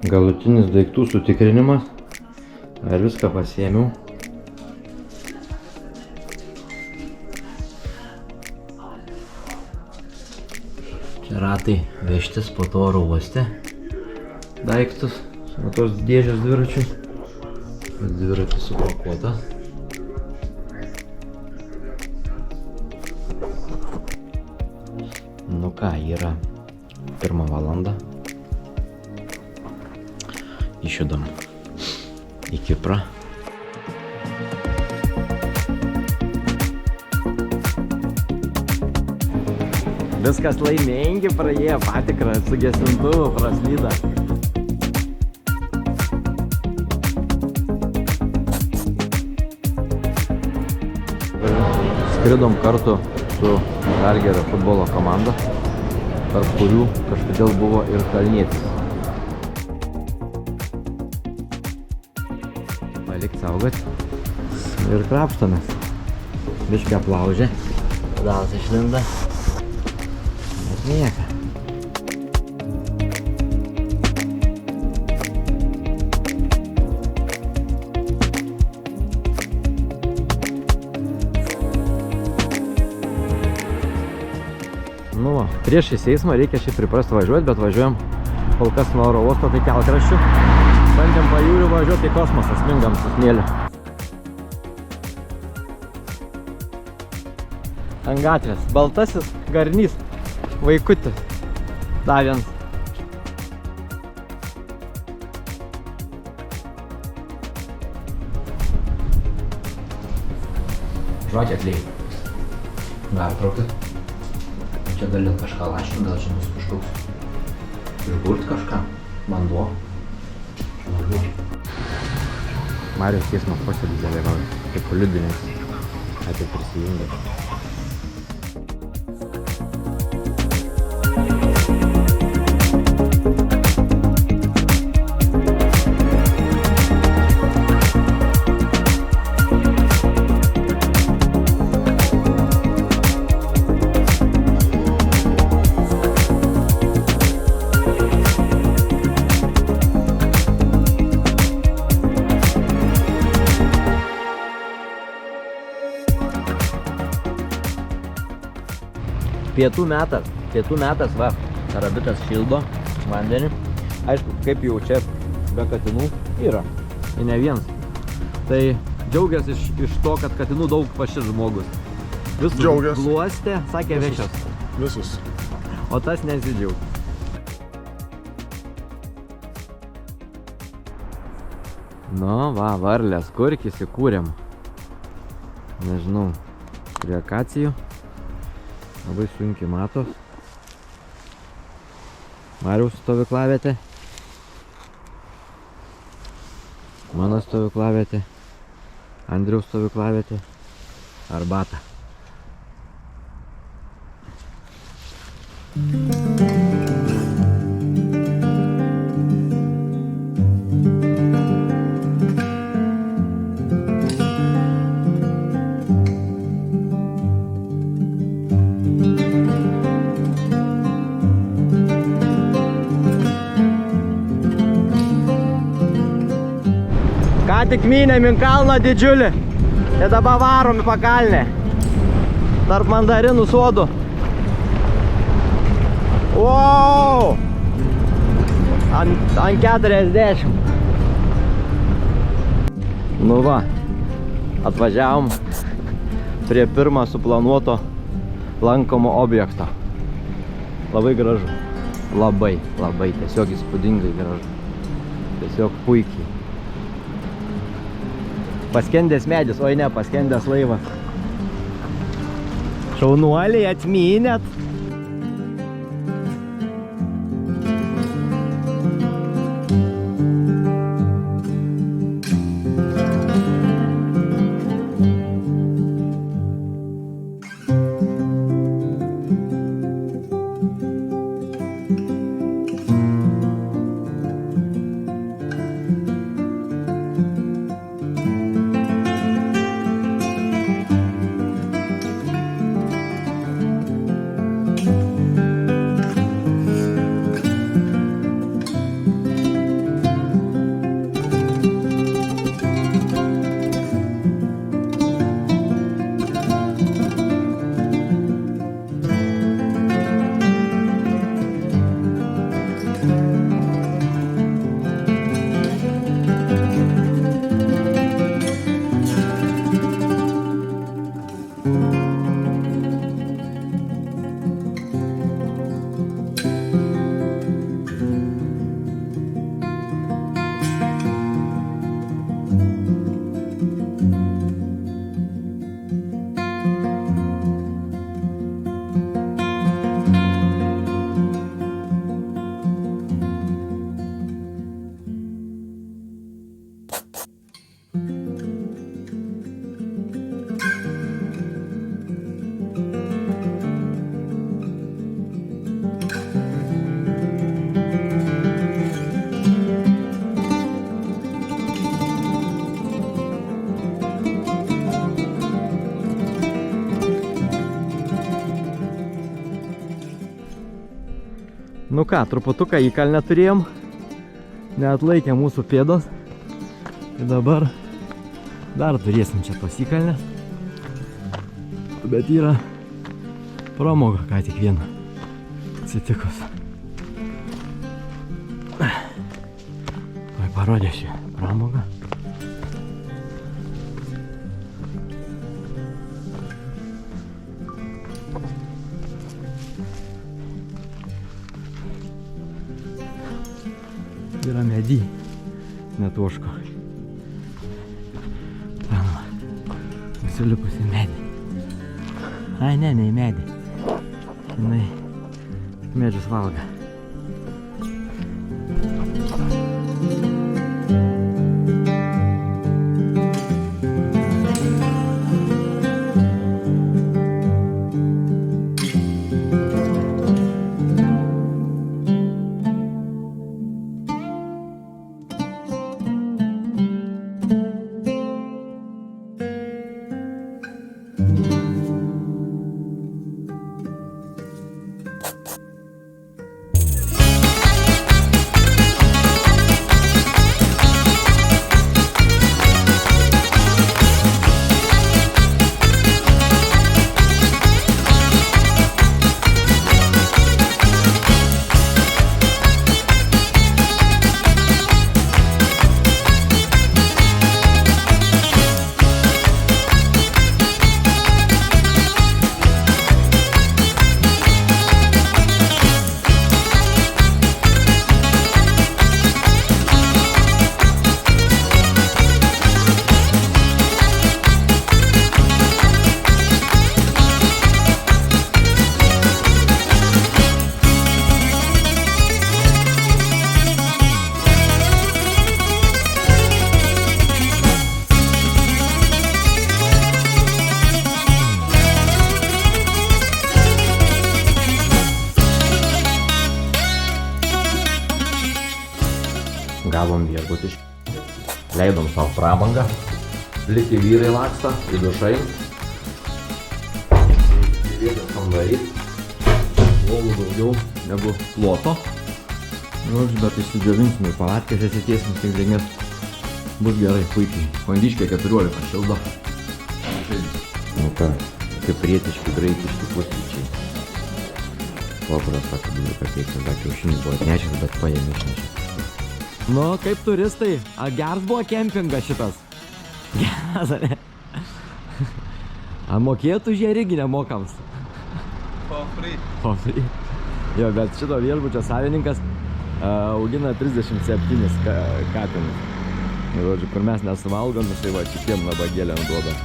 Galutinis daiktų sutikrinimas. Ar viską pasiėmiau? Čia ratai vežtis po to oro uoste. Daiktus. Nuo tos dėžės dviračių. Dviratis supakuotas. Nu ką, yra 1 valanda. Išjudam į Kiprą. Viskas laimingi, praėjo patikrą su gesintuvu, praslyda. Skridom kartu su Žalgirio futbolo komanda, tarp kurių kažkodėl buvo ir Kalnietis. Palikt saugot ir krapštomės. Biškį aplaužė, pedalas išlinda, bet nieka. Nu, prieš įseismą reikia šiaip priprast važiuoti, bet važiuojam kol kas nuo oro uosto tai kelkraščių. Bandėm pajūriu važiuoti į kosmosą, smingam su smėliu. Ant gatvės. Baltasis garnys. Vaikutis. Dar vienas. Žodžiai atliai. Gali traukti. Čia gali kažką lašinti, gal čia bus kažkoks išgurt kažką, vanduo. Marijos teismo posėdis dalyvauja, kaip liudinis, apie prisijungę. Pietų metas, va, karabitas šildo vandenį. Aišku, kaip jau čia be katinų yra, ir ne vienas. Tai džiaugiasi iš to, kad katinų daug pašis žmogus. Visus gluostė, sakė vešios. Visus. O tas nesidžiaug. Nu, va, varlės, kurkis įkūrėm. Nežinau, prie akacijų. Labai sunkiai matos. Mariaus stovyklavietė. Mano stovyklavietė. Andriaus stovyklavietė. Arbata. Ką tik mynėm į kalną didžiulį ir dabar varom į pakalnę tarp mandarinų sodų. Wow! Ant 40. Nu va, atvažiavom prie pirmą suplanuoto lankomo objekto. Labai gražu. Labai, tiesiog įspūdingai gražu. Tiesiog puikiai. Paskendęs medis, oi ne, paskendęs laivas. Šaunuoliai atmynėt. Nu ką, truputuką įkalnę turėjom. Neatlaikė mūsų pėdos. Tai dabar dar turėsim čia tos įkalnės. Bet yra pramoga, ką tik viena atsitikus. Vai parodėsiu pramogą. Yra medį, net oško. Ten va, nusilipusi medį. Ai, ne į medį. Jinai tik medžius valga. Gavom viešbutį, leidom savo prabangą, liki vyrai laksta į dušai, vietos kambarys, lovų daugiau negu ploto, bet išsidžiovinsim į palatkės, atsitiesim stinglingės, bus gerai, puikiai, kondiškė 14 šildo, nu ką, kaip prietiški, graikiški pusryčiai, paprasta, kad buvo pateikti, dar kiaušinį buvo atnešęs, bet paėmė išnešęs. Nu, kaip turistai, geras buvo kempingas šitas. Geras, ar ne? Mokėtų už ją irgi nemokams. For free. For free. Jo, bet šito viešbučio savininkas augina 37 katinus. Žodžiu, kur mes nesuvalgom, tai va, šitiem nabagėlėm duoda.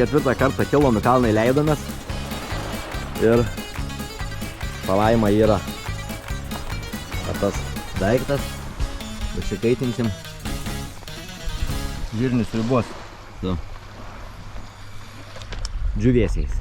Ketvirtą kartą kilom į kalną įleidomės ir palaima yra tas daiktas, užsikaitinsim žirnius ribos su džiūvėsiais.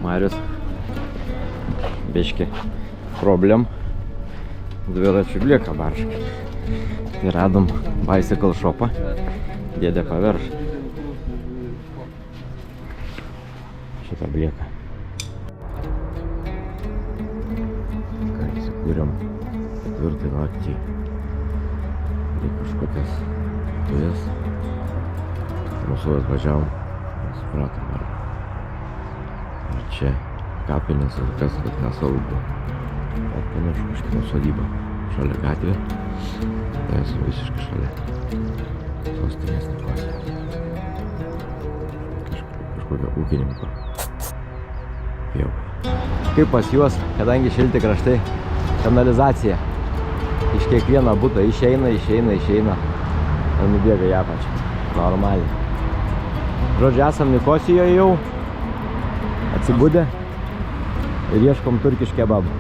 Marius biški problem dviračių blieka barškai. Tai radom bicycle shopą, dėdė paverš šitą blieką. Ką įsikūrėm 4 naktį į kažkokias dujas. Mūsų atvažiavom, supratom, ar čia kapinės ar kas, kad nesaugu. Bet panašu, šitą sodybą šalia gatvė. Tai esu visiškai šalia sostinės Nikosijos. Kažkokio ūkininko pieva. Kaip pas juos, kadangi šilti kraštai, kanalizacija iš kiekvieno buto išeina ir nubėga į apačią. Normaliai. Žodžiu, esam Nikosijoje jau, atsibudę ir ieškom turkiškų kebabų.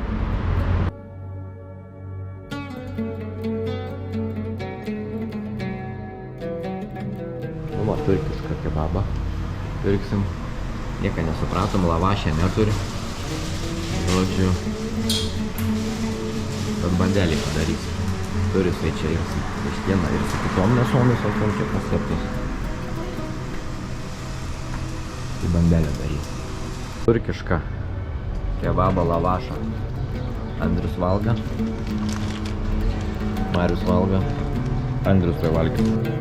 Turkišką kebabą pirksim. Nieką nesupratom, lavašę neturi. Žodžiu, bet bandelį padarysim. Turi svečiai ir su vištiena ir su kitom mėsomis, o čia paslėptus. Tai bandelę darysim. Turkišką kebabą lavašą. Andrius valga. Marius valga. Andrius tai valgia.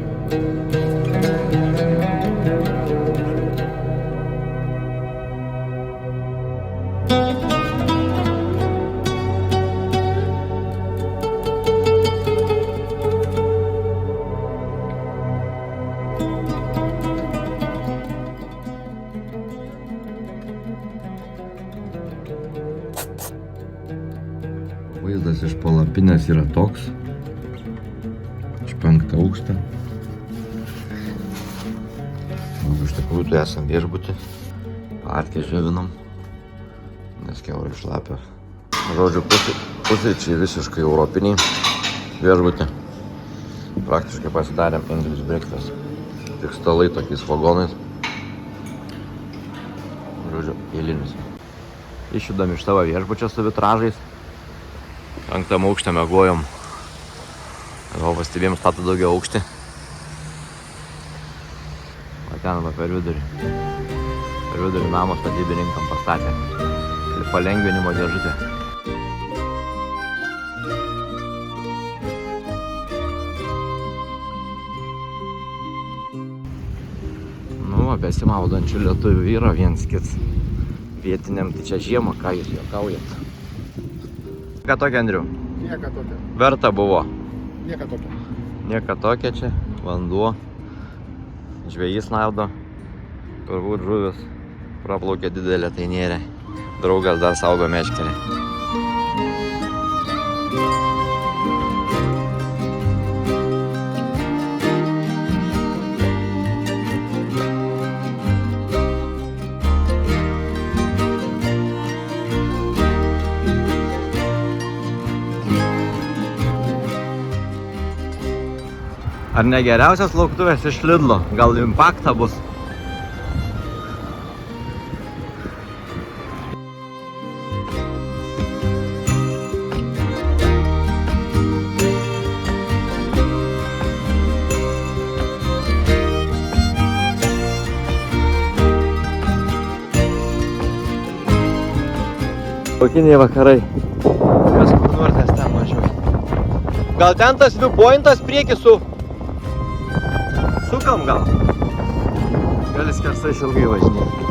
Vaizdas iš palapinės yra toks. Iš 5. aukštą. Iš tikrųjų, tai esam viešbutį. Parke žiovinam. Nes kiaurai šlapia. Žodžiu, pusryčiai visiškai europiniai. Viešbutį. Praktiškai pasidarėm English breakfast. Tik stalai tokiais vagonais. Žodžiu, eilinis. Išjudam iš savo viešbučio su vitražais. 5. aukšte mėgojom. Gal pastebėjom statą daugiau aukštį. O ten va per vidurį. Per vidurį namo statybininkam pastatė. Ir palengvinimo dėžutė. Nu, besimaudančių lietuvių yra viens kits. Vietiniam, tai čia žiemą, ką jūs juokaujat. Ką tokia, Andriu? Nieka tokia. Verta buvo. Nieka tokia. Nieka tokia čia. Vanduo. Žvejys naudo. Turbūt žuvis praplaukė didelė, tai nėra. Draugas dar saugo meškerę. Ar ne geriausias lauktuvės iš Lidlo? Gal Impacta bus? Laukiniai vakarai. Kas kur nors ten važiuoja. Gal ten tas viewpointas prieki su... Sukam gal? Gali skersai ilgai važinėti.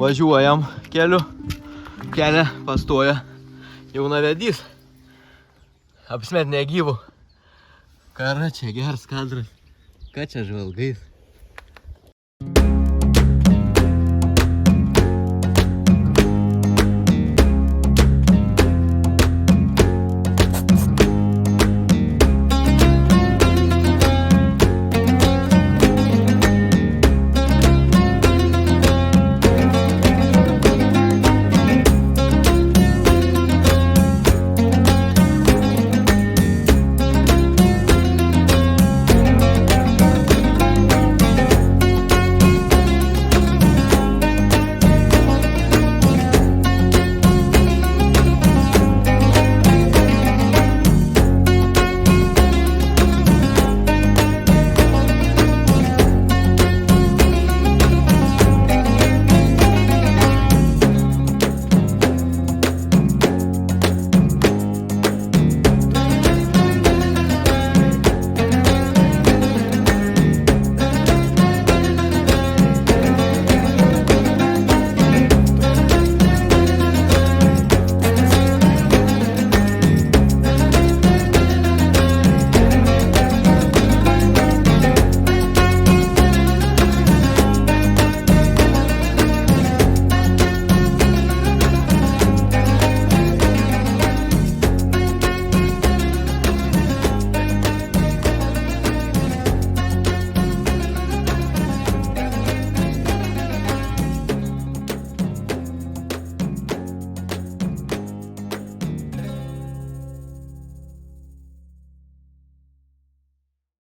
Važiuojam keliu, kelią pastoja jaunavedys, apsmet negyvų, Kara čia geras kadras. Ką čia žvalgais?